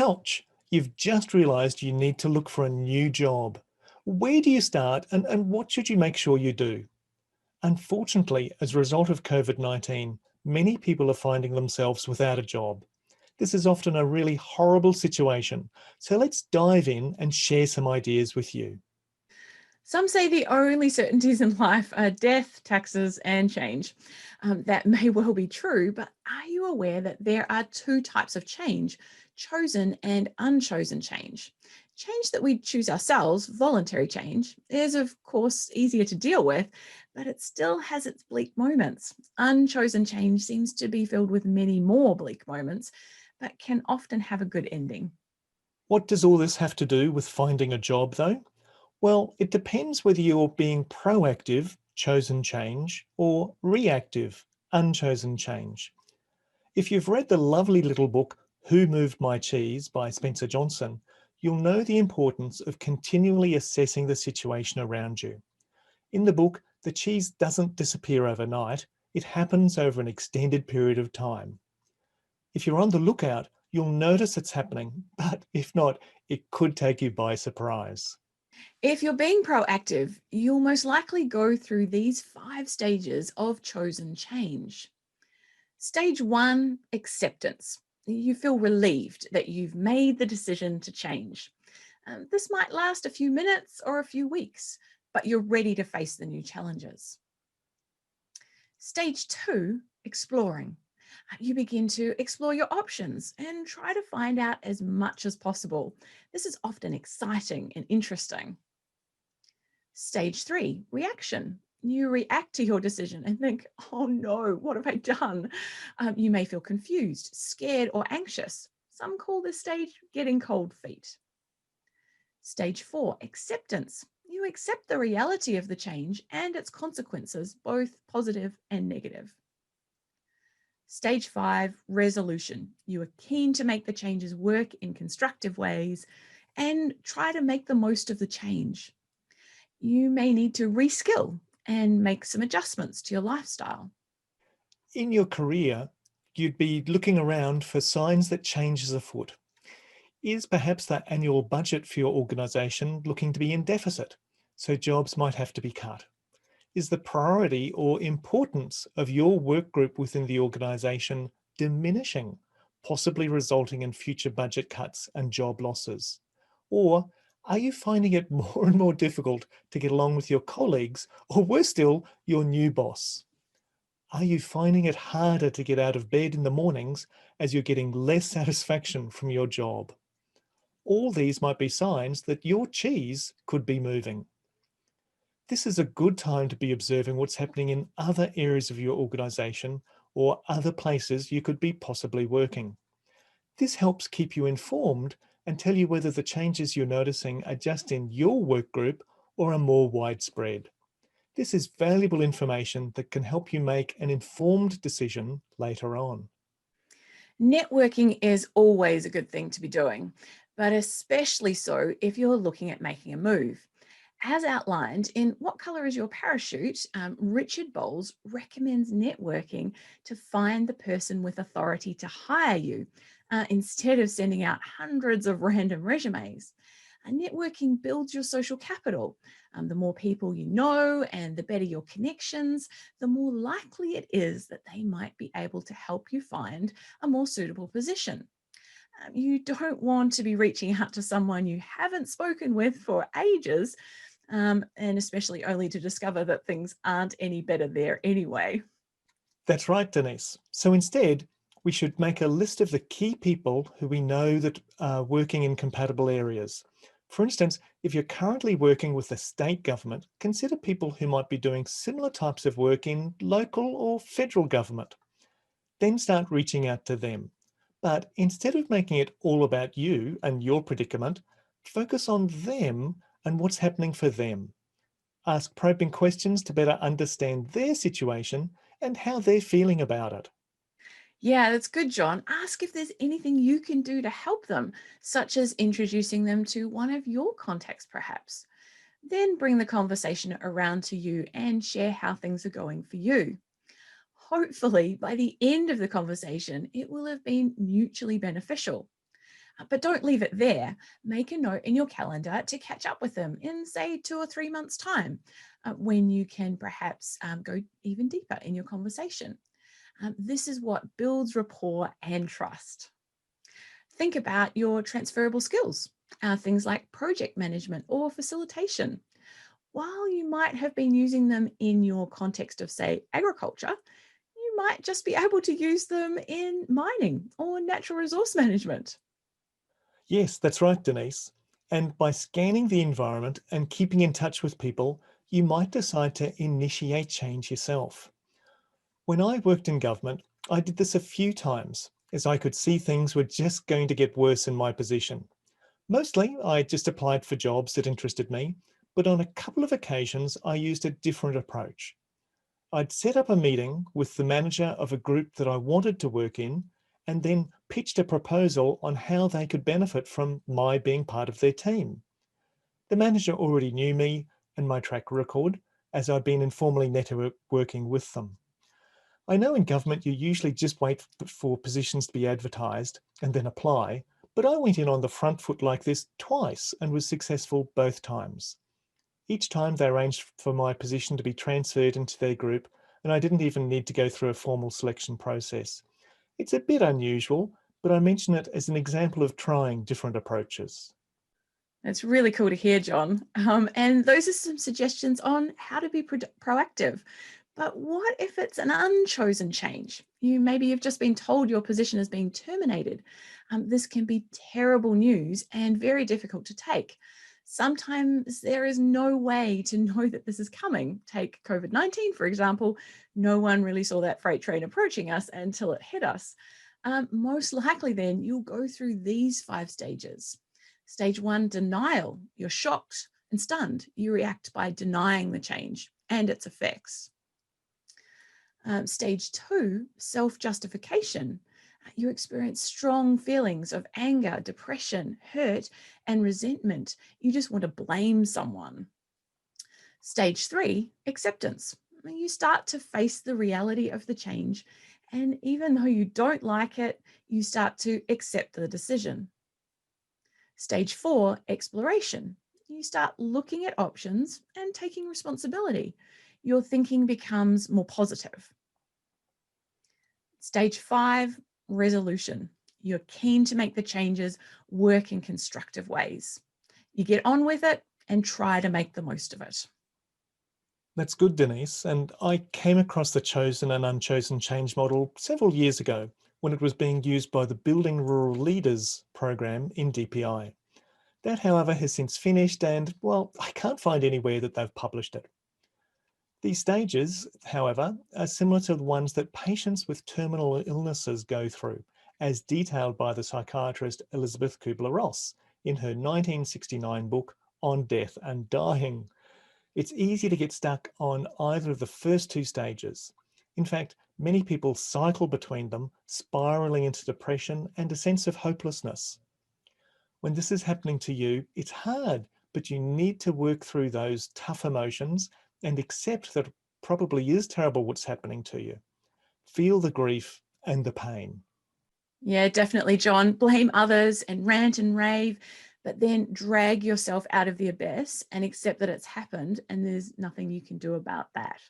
Ouch! You've just realised you need to look for a new job. Where do you start and what should you make sure you do? Unfortunately, as a result of COVID-19, many people are finding themselves without a job. This is often a really horrible situation. So let's dive in and share some ideas with you. Some say the only certainties in life are death, taxes, and change. That may well be true, but are you aware that there are two types of change: chosen and unchosen change? Change that we choose ourselves, voluntary change, is of course easier to deal with, but it still has its bleak moments. Unchosen change seems to be filled with many more bleak moments, but can often have a good ending. What does all this have to do with finding a job though? Well, it depends whether you're being proactive, chosen change, or reactive, unchosen change. If you've read the lovely little book, Who Moved My Cheese by Spencer Johnson, you'll know the importance of continually assessing the situation around you. In the book, the cheese doesn't disappear overnight, it happens over an extended period of time. If you're on the lookout, you'll notice it's happening, but if not, it could take you by surprise. If you're being proactive, you'll most likely go through these 5 stages of chosen change. Stage one, acceptance. You feel relieved that you've made the decision to change. This might last a few minutes or a few weeks, but you're ready to face the new challenges. Stage two, exploring. You begin to explore your options and try to find out as much as possible. This is often exciting and interesting. Stage three, reaction. You react to your decision and think, oh no, what have I done? You may feel confused, scared, or anxious. Some call this stage getting cold feet. Stage four, acceptance. You accept the reality of the change and its consequences, both positive and negative. Stage five, resolution. You are keen to make the changes work in constructive ways and try to make the most of the change. You may need to reskill and make some adjustments to your lifestyle. In your career, you'd be looking around for signs that change is afoot. Is perhaps that annual budget for your organisation looking to be in deficit, so jobs might have to be cut? Is the priority or importance of your work group within the organisation diminishing, possibly resulting in future budget cuts and job losses? Or are you finding it more and more difficult to get along with your colleagues, or worse still, your new boss? Are you finding it harder to get out of bed in the mornings as you're getting less satisfaction from your job? All these might be signs that your cheese could be moving. This is a good time to be observing what's happening in other areas of your organisation or other places you could be possibly working. This helps keep you informed and tell you whether the changes you're noticing are just in your work group or are more widespread. This is valuable information that can help you make an informed decision later on. Networking is always a good thing to be doing, but especially so if you're looking at making a move. As outlined in What Color is Your Parachute, Richard Bowles recommends networking to find the person with authority to hire you instead of sending out hundreds of random resumes. Networking builds your social capital. The more people you know and the better your connections, the more likely it is that they might be able to help you find a more suitable position. You don't want to be reaching out to someone you haven't spoken with for ages, and especially only to discover that things aren't any better there anyway. That's right, Denise. So instead, we should make a list of the key people who we know that are working in compatible areas. For instance, if you're currently working with the state government, consider people who might be doing similar types of work in local or federal government. Then start reaching out to them. But instead of making it all about you and your predicament, focus on them and what's happening for them. Ask probing questions to better understand their situation and how they're feeling about it. Yeah, that's good, John. Ask if there's anything you can do to help them, such as introducing them to one of your contacts, perhaps. Then bring the conversation around to you and share how things are going for you. Hopefully, by the end of the conversation, it will have been mutually beneficial. But don't leave it there. Make a note in your calendar to catch up with them in, say, 2 or 3 months' time, when you can perhaps go even deeper in your conversation. This is what builds rapport and trust. Think about your transferable skills, things like project management or facilitation. While you might have been using them in your context of, say, agriculture, you might just be able to use them in mining or natural resource management. Yes, that's right, Denise. And by scanning the environment and keeping in touch with people, you might decide to initiate change yourself. When I worked in government, I did this a few times as I could see things were just going to get worse in my position. Mostly, I just applied for jobs that interested me, but on a couple of occasions, I used a different approach. I'd set up a meeting with the manager of a group that I wanted to work in and then pitched a proposal on how they could benefit from my being part of their team. The manager already knew me and my track record, as I'd been informally networking with them. I know in government you usually just wait for positions to be advertised and then apply, but I went in on the front foot like this twice and was successful both times. Each time they arranged for my position to be transferred into their group, and I didn't even need to go through a formal selection process. It's a bit unusual, but I mention it as an example of trying different approaches. That's really cool to hear, John. And those are some suggestions on how to be proactive. But what if it's an unchosen change? You've just been told your position is being terminated. This can be terrible news and very difficult to take. Sometimes there is no way to know that this is coming. Take COVID-19, for example. No one really saw that freight train approaching us until it hit us. Most likely, then, you'll go through these 5 stages. Stage 1, denial. You're shocked and stunned. You react by denying the change and its effects. Stage 2, self-justification. You experience strong feelings of anger, depression, hurt, and resentment. You just want to blame someone. Stage 3, acceptance. You start to face the reality of the change, and even though you don't like it, you start to accept the decision. Stage 4, exploration. You start looking at options and taking responsibility. Your thinking becomes more positive. Stage 5, resolution. You're keen to make the changes work in constructive ways. You get on with it and try to make the most of it. That's good, Denise. And I came across the chosen and unchosen change model several years ago when it was being used by the Building Rural Leaders program in DPI. That, however, has since finished and, well, I can't find anywhere that they've published it. These stages, however, are similar to the ones that patients with terminal illnesses go through, as detailed by the psychiatrist Elizabeth Kubler-Ross in her 1969 book On Death and Dying. It's easy to get stuck on either of the first 2 stages. In fact, many people cycle between them, spiraling into depression and a sense of hopelessness. When this is happening to you, it's hard, but you need to work through those tough emotions and accept that it probably is terrible what's happening to you. Feel the grief and the pain. Yeah, definitely, John. Blame others and rant and rave, but then drag yourself out of the abyss and accept that it's happened and there's nothing you can do about that.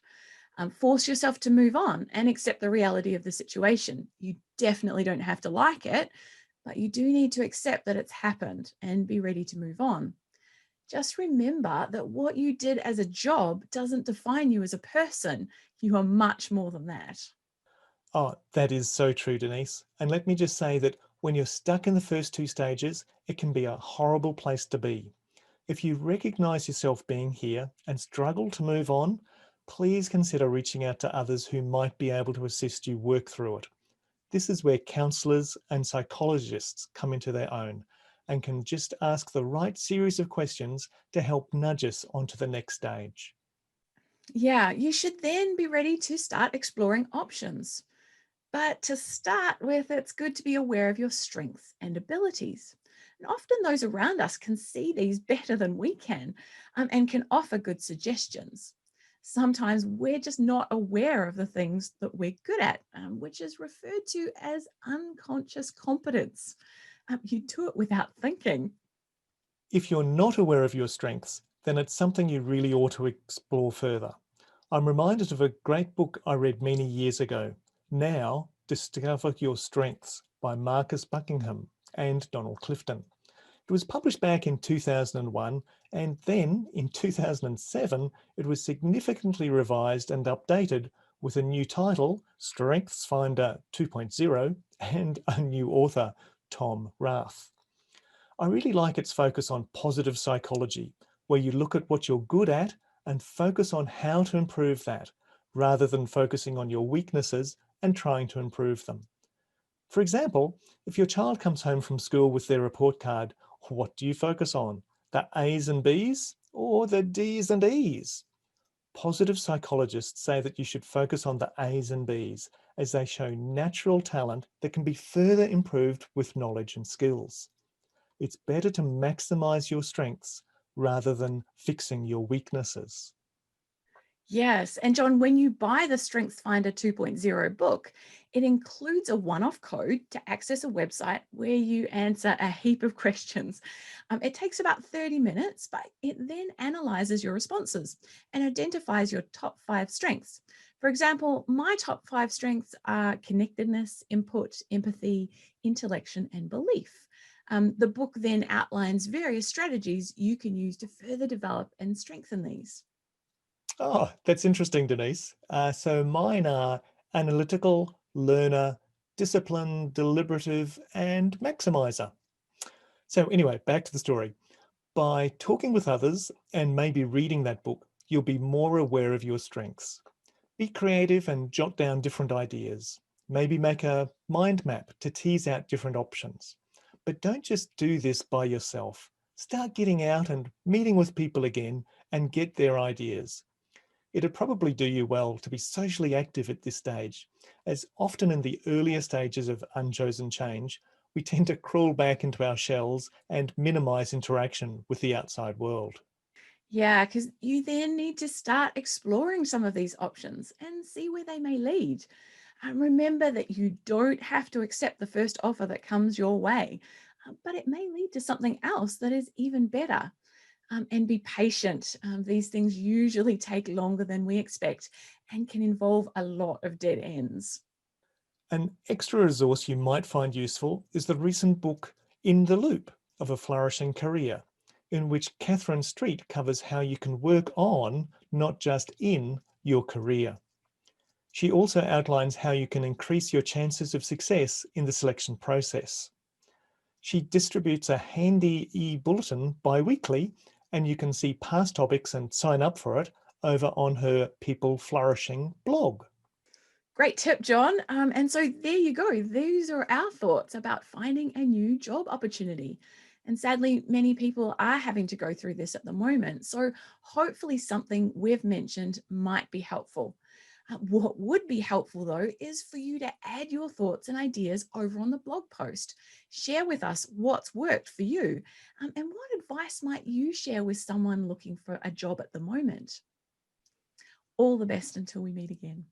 Force yourself to move on and accept the reality of the situation. You definitely don't have to like it, but you do need to accept that it's happened and be ready to move on. Just remember that what you did as a job doesn't define you as a person. You are much more than that. Oh, that is so true, Denise. And let me just say that when you're stuck in the first 2 stages, it can be a horrible place to be. If you recognize yourself being here and struggle to move on, please consider reaching out to others who might be able to assist you work through it. This is where counsellors and psychologists come into their own and can just ask the right series of questions to help nudge us onto the next stage. Yeah, you should then be ready to start exploring options. But to start with, it's good to be aware of your strengths and abilities. And often those around us can see these better than we can, and can offer good suggestions. Sometimes we're just not aware of the things that we're good at, which is referred to as unconscious competence. You do it without thinking. If you're not aware of your strengths, then it's something you really ought to explore further. I'm reminded of a great book I read many years ago, Now Discover Your Strengths by Marcus Buckingham and Donald Clifton. It was published back in 2001, and then in 2007, it was significantly revised and updated with a new title, Strengths Finder 2.0, and a new author, Tom Rath. I really like its focus on positive psychology, where you look at what you're good at and focus on how to improve that, rather than focusing on your weaknesses and trying to improve them. For example, if your child comes home from school with their report card, what do you focus on? The A's and B's or the D's and E's? Positive psychologists say that you should focus on the A's and B's as they show natural talent that can be further improved with knowledge and skills. It's better to maximize your strengths rather than fixing your weaknesses. Yes. And John, when you buy the StrengthsFinder 2.0 book, it includes a one off code to access a website where you answer a heap of questions. It takes about 30 minutes, but it then analyzes your responses and identifies your top 5 strengths. For example, my top 5 strengths are connectedness, input, empathy, intellection, and belief. The book then outlines various strategies you can use to further develop and strengthen these. Oh, that's interesting, Denise. So mine are analytical, learner, disciplined, deliberative, and maximizer. So anyway, back to the story. By talking with others and maybe reading that book, you'll be more aware of your strengths. Be creative and jot down different ideas. Maybe make a mind map to tease out different options. But don't just do this by yourself. Start getting out and meeting with people again and get their ideas. It'd probably do you well to be socially active at this stage, as often in the earlier stages of unchosen change, we tend to crawl back into our shells and minimize interaction with the outside world. Yeah, because you then need to start exploring some of these options and see where they may lead. And remember that you don't have to accept the first offer that comes your way, but it may lead to something else that is even better. And be patient. These things usually take longer than we expect and can involve a lot of dead ends. An extra resource you might find useful is the recent book In the Loop of a Flourishing Career, in which Catherine Street covers how you can work on, not just in, your career. She also outlines how you can increase your chances of success in the selection process. She distributes a handy e-bulletin bi-weekly, and you can see past topics and sign up for it over on her People Flourishing blog. Great tip, John. And so there you go. These are our thoughts about finding a new job opportunity. And sadly, many people are having to go through this at the moment. So hopefully, something we've mentioned might be helpful. What would be helpful, though, is for you to add your thoughts and ideas over on the blog post. Share with us what's worked for you, and what advice might you share with someone looking for a job at the moment. All the best until we meet again.